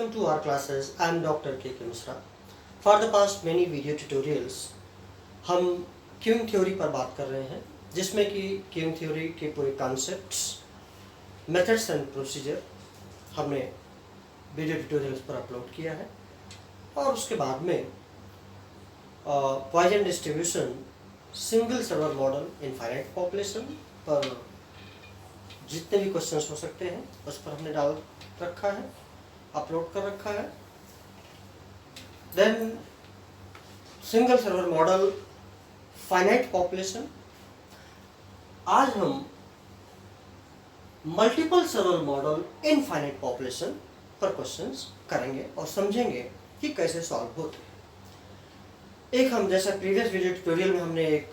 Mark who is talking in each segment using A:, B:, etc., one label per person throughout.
A: welcome to our classes. I am Dr. K.K. Misra. For the past many video tutorials, हम queuing theory पर बात कर रहे हैं, जिसमें कि क्यूइंग थ्योरी के पूरे कॉन्सेप्ट्स, मेथड्स एंड प्रोसीजर हमने वीडियो ट्यूटोरियल्स पर अपलोड किया है। और उसके बाद में Poisson distribution, single server model, infinite population पर जितने भी क्वेश्चंस हो सकते हैं उस पर हमने डाल रखा है, अपलोड कर रखा है। Then single server model, finite population. आज हम multiple server model, infinite population पर क्वेश्चंस करेंगे और समझेंगे कि कैसे सॉल्व होते हैं। एक हम जैसा प्रीवियस वीडियो ट्यूटोरियल में हमने एक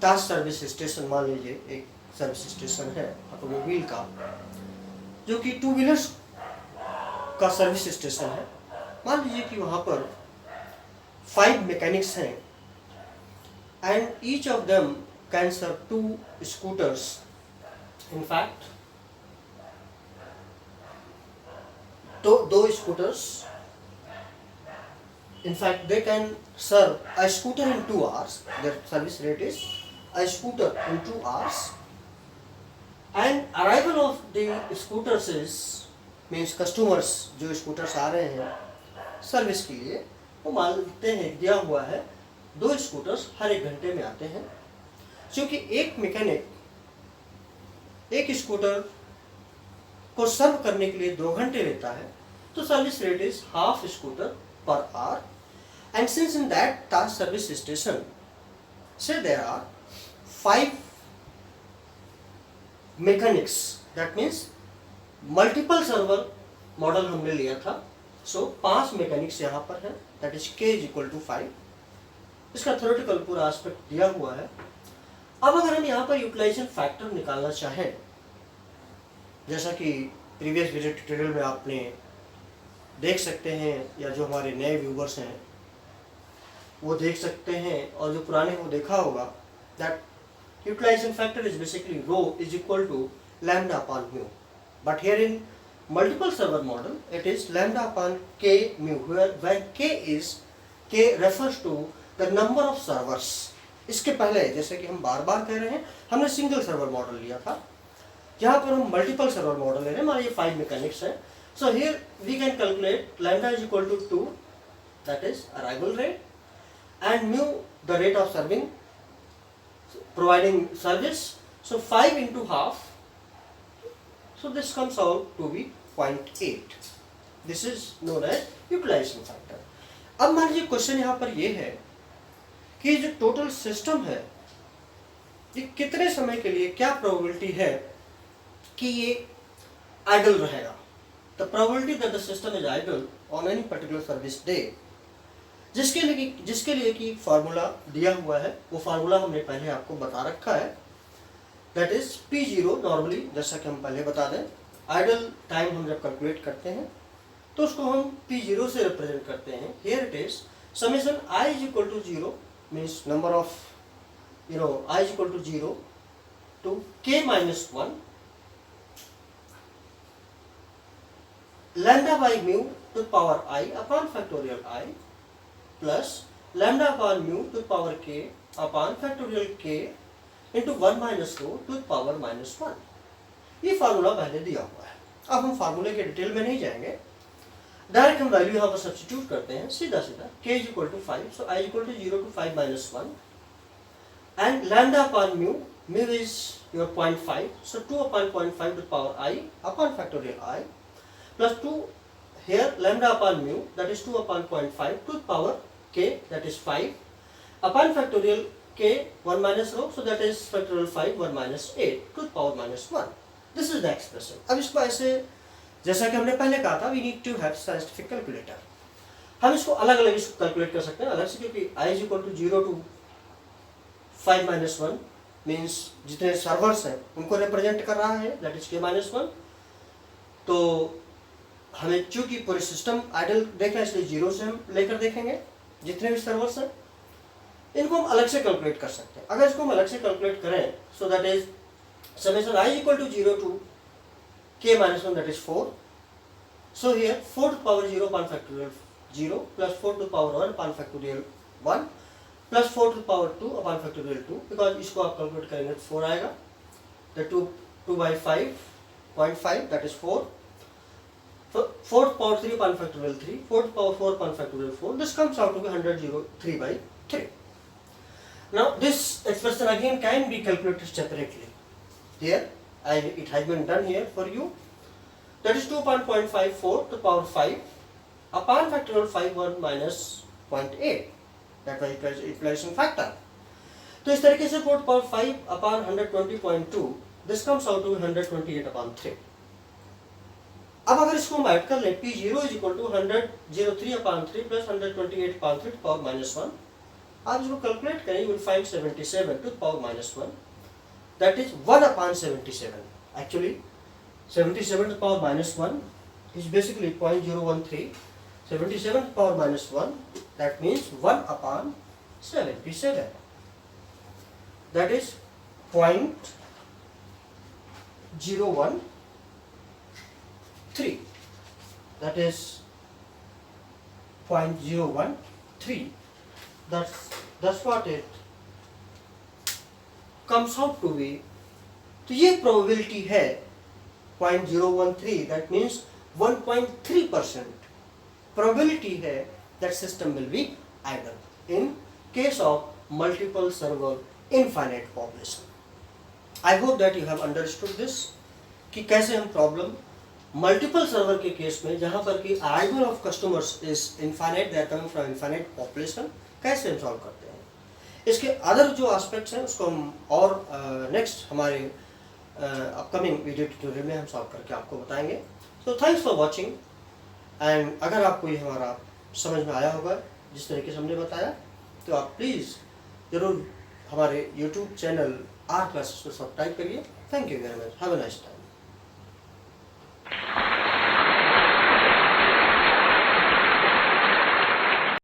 A: टास्क सर्विस स्टेशन, मान लीजिए एक सर्विस स्टेशन है ऑटोमोबाइल का, जो कि टू व्हीलर्स का सर्विस स्टेशन है। मान लीजिए कि वहाँ पर 5 मैकेनिक्स हैं and each of them can serve 2 scooters. In fact दो scooters, in fact they can serve a scooter in 2 hours. Their service rate is a scooter in 2 hours, and arrival of the scooters is means customers जो scooters आ रहे हैं service के लिए, वो मानते हैं दिया हुआ है 2 स्कूटर्स हर 1 घंटे में आते हैं। क्योंकि एक मैकेनिक एक स्कूटर को सर्व करने के लिए 2 घंटे लेता है, तो service rate is half scooter per hour. And since in that task service station, say there are 5 mechanics, that means multiple server model हमने लिया था, सो 5 मैकेनिक्स यहाँ पर है, that is k is equal to 5। इसका theoretical पूरा aspect दिया हुआ है। अब अगर हम यहाँ पर यूटिलाइजेशन फैक्टर निकालना चाहें, जैसा कि प्रीवियस वीडियो ट्यूटोरियल में आपने देख सकते हैं, या जो हमारे नए व्यूवर्स हैं वो देख सकते हैं, और जो पुराने वो देखा होगा, that utilisation factor is basically rho is equal to lambda upon mu, but here in multiple server model it is lambda upon k mu, where k refers to the number of servers। इसके पहले जैसे कि हम बार बार कह रहे हैं, हमने single server model लिया था, जहाँ पर हम मल्टीपल सर्वर मॉडल ले रहे हैं। हमारे ये 5 मैकेनिक्स हैं। So here we can calculate lambda is equal to 2, that is arrival rate, and mu the rate of serving, providing service. So 5 into half, so this comes out to be 0.8. This is known as utilization factor. अब मान लीजिए question यहाँ पर ये है कि जो total system है, ये कितने समय के लिए, क्या प्रोबेबिलिटी है कि ये आइडल रहेगा। The probability that the system is idle on any particular service day, जिसके लिए कि फार्मूला दिया हुआ है, वो फार्मूला हमने पहले आपको बता रखा है, दैट इज P0। नॉर्मली जैसा कि हम पहले बता दें, आइडल टाइम हम जब कैलकुलेट करते हैं तो उसको हम P0 से रिप्रेजेंट करते हैं। Here it is summation I is equal to 0, means number of I is equal to 0 to k minus 1 lambda by mu to the power I upon factorial I plus lambda upon mu to the power k upon factorial k into 1 minus rho to the power minus 1। ये formula पहले दिया हुआ है। अब हम फार्मूले के detail में नहीं जाएंगे, डायरेक्ट हम वैल्यू यहाँ पर सब्स्टिट्यूट करते हैं सीधा सीधा। k is equal to 5, so I is equal to 0 to 5 minus 1, and lambda upon mu is your 0.5, so 2 upon 0.5 to the power I upon factorial I plus 2 here lambda upon mu, that is 2 upon 0.5 to the power k, that is 5 upon factorial k 1 minus rho, so that is factorial 5 1 minus 8 to the power minus 1। This is the expression। अब इसको ऐसे, जैसा कि हमने पहले कहा था, we need to have scientific calculator। हम इसको अलग अलग इसको कैलकुलेट कर सकते हैं अलग से, क्योंकि I is equal to 0 to 5 minus 1 means जितने सर्वर्स हैं उनको रिप्रेजेंट कर रहा है, दैट इज k minus 1। तो हमें चूंकि पूरे सिस्टम आइडल देखना है, इसलिए 0 से हम लेकर देखेंगे जितने भी सर्वर्स हैं, इनको हम अलग से कैलकुलेट कर सकते हैं। अगर इसको हम अलग से कैलकुलेट करें, so that is summation I equal to 0 to k minus 1, that is 4, So here 4 to the power 0 upon factorial 0 plus 4 to the power 1 upon factorial 1 plus 4 to the power 2 upon factorial 2, because इसको आप calculate करेंगे तो 4 आएगा, the 2 by 5.5 that is 4, 4 to the power 3 upon factorial 3, 4 to the power 4 upon factorial 4, this comes out to be 103 by 3. Now this expression again can be calculated separately. Here it has been done here for you. That is 2.54 to the power 5 upon factorial 5 1 minus 0.8. That was equalization factor. तो इस तरीके से 4 to the power 5 upon 120.2, this comes out to 128 upon 3. अब अगर इसको हम add कर लें, P0 is equal to 103 upon 3 plus 128 upon 3 to the power minus 1. आप इसको कैलकुलेट करें, you will find 77 to the power minus 1. That is 1 upon 77. Actually 77 to the power minus 1 is basically 0.013. 77 to the power minus 1, that means 1 upon 77. That is 0.013. That is 0.013. That's what it comes out to be. तो ये probability है 0.013, that means 1.3% probability है that system will be idle in case of multiple server infinite population. I hope that you have understood this, कि कैसे हम problem multiple server के case में जहाँ पर कि idle of customers is infinite, they are coming from infinite population, कैसे हम सॉल्व करते हैं. इसके अदर जो एस्पेक्ट्स हैं उसको हम और नेक्स्ट हमारे अपकमिंग वीडियो ट्यूटोरियल में हम सॉल्व करके आपको बताएंगे. So thanks for watching, and अगर आपको ये हमारा समझ में आया होगा जिस तरीके से हमने बताया, तो आप प्लीज़ ज़रूर हमारे यूट्यूब चैनल आर क्लासेस को सब्सक्राइब करिए. Thank you very much. Have a nice time.